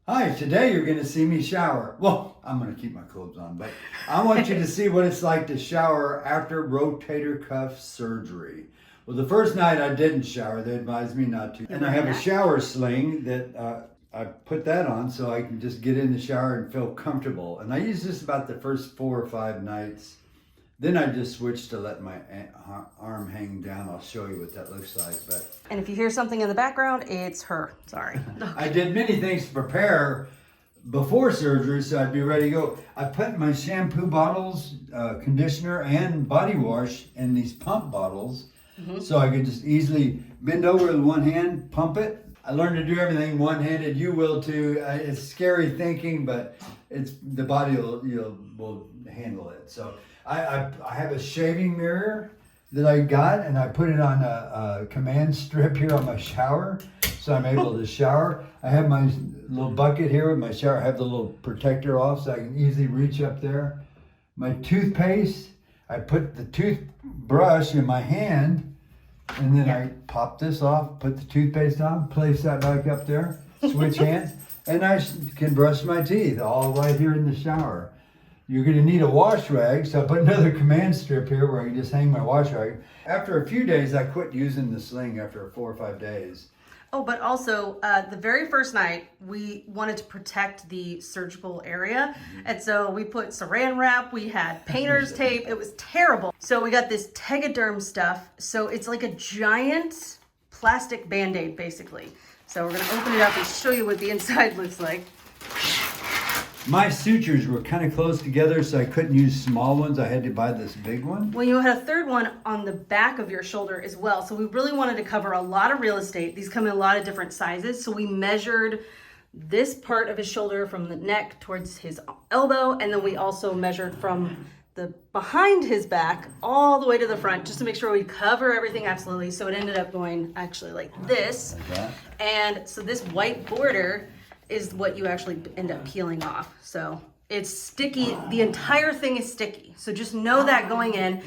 Hi, today you're going to see me shower. Well, I'm going to keep my clothes on, but I want you to see what it's like to shower after rotator cuff surgery. Well, the first night I didn't shower. They advised me not to. And I have a shower sling that I put that on so I can just get in the shower and feel comfortable. And I use this about the first 4 or 5 nights. Then I just switched to let my arm hang down. I'll show you what that looks like. But And if you hear something in the background, it's her. Sorry. I did many things to prepare before surgery so I'd be ready to go. I put my shampoo bottles, conditioner, and body wash in these pump bottles so I could just easily bend over with one hand, pump it. I learned to do everything one-handed. You will too. It's scary thinking, but it's the body will handle it. So I have a shaving mirror that I got, and I put it on a command strip here on my shower, so I'm able to shower. I have my little bucket here with my shower. I have the little protector off so I can easily reach up there. My toothpaste, I put the toothbrush in my hand, and then I pop this off, put the toothpaste on, place that back up there, switch hands, and I can brush my teeth all right here in the shower. You're going to need a wash rag, so I put another command strip here where I can just hang my wash rag. After a few days, I quit using the sling after 4 or 5 days. Oh, but also the very first night we wanted to protect the surgical area. And so we put saran wrap, we had painter's tape. It was terrible. So we got this Tegaderm stuff. So it's like a giant plastic Band-Aid basically. So we're going to open it up and show you what the inside looks like. My sutures were kind of close together, so I couldn't use small ones. I had to buy this big one. Well, you had a third one on the back of your shoulder as well. So we really wanted to cover a lot of real estate. These come in a lot of different sizes. So we measured this part of his shoulder from the neck towards his elbow. And then we also measured from the behind his back all the way to the front, just to make sure we cover everything absolutely. So it ended up going actually like this. Like that. And so this white border is what you actually end up peeling off. So it's sticky. The entire thing is sticky. So just know that going in.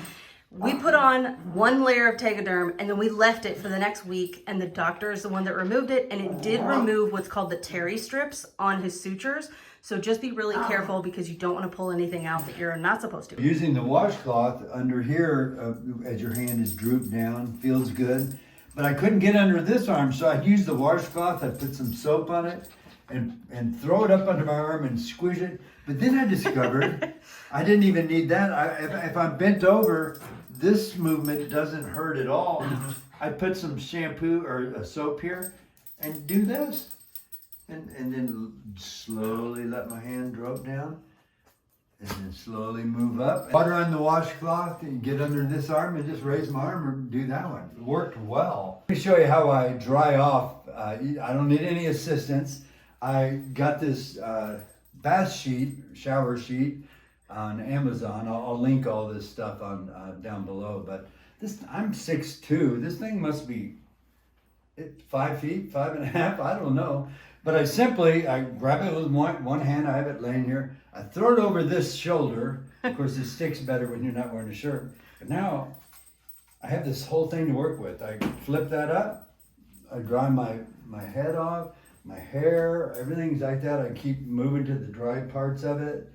We put on one layer of Tegaderm and then we left it for the next week, and the doctor is the one that removed it, and it did remove what's called the Terry strips on his sutures. So just be really careful because you don't want to pull anything out that you're not supposed to. Using the washcloth under here as your hand is drooped down feels good. But I couldn't get under this arm, so I'd use the washcloth. I'd put some soap on it and throw it up under my arm and squish it. But then I discovered I didn't even need that. If I'm bent over, this movement doesn't hurt at all. I put some shampoo or a soap here and do this. And then slowly let my hand drop down. And then slowly move up. Water on the washcloth and get under this arm and just raise my arm or do that one. It worked well. Let me show you how I dry off. I don't need any assistance. I got this bath sheet, shower sheet on Amazon. I'll link all this stuff on down below. But I'm 6'2". This thing must be 5 feet, 5.5. I don't know. But I grab it with one hand. I have it laying here. I throw it over this shoulder. Of course, it sticks better when you're not wearing a shirt. But now I have this whole thing to work with. I flip that up. I dry my head off. My hair, everything's like that. I keep moving to the dry parts of it.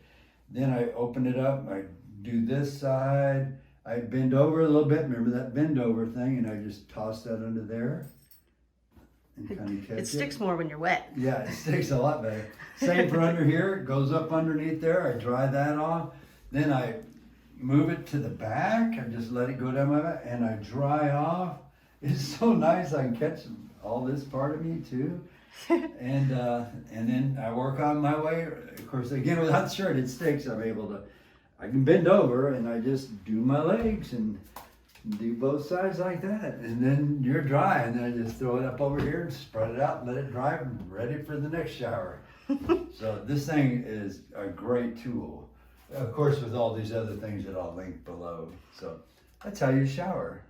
Then I open it up. I do this side. I bend over a little bit. Remember that bend over thing? And I just toss that under there and kind of catch it. It sticks more when you're wet. Yeah, it sticks a lot better. Same for under here. It goes up underneath there. I dry that off. Then I move it to the back. I just let it go down my back and I dry off. It's so nice. I can catch all this part of me too. And then I work on my way. Of course, again, without the shirt, it sticks. I can bend over and I just do my legs and do both sides like that. And then you're dry. And then I just throw it up over here and spread it out and let it dry and ready for the next shower. So this thing is a great tool. Of course, with all these other things that I'll link below. So that's how you shower.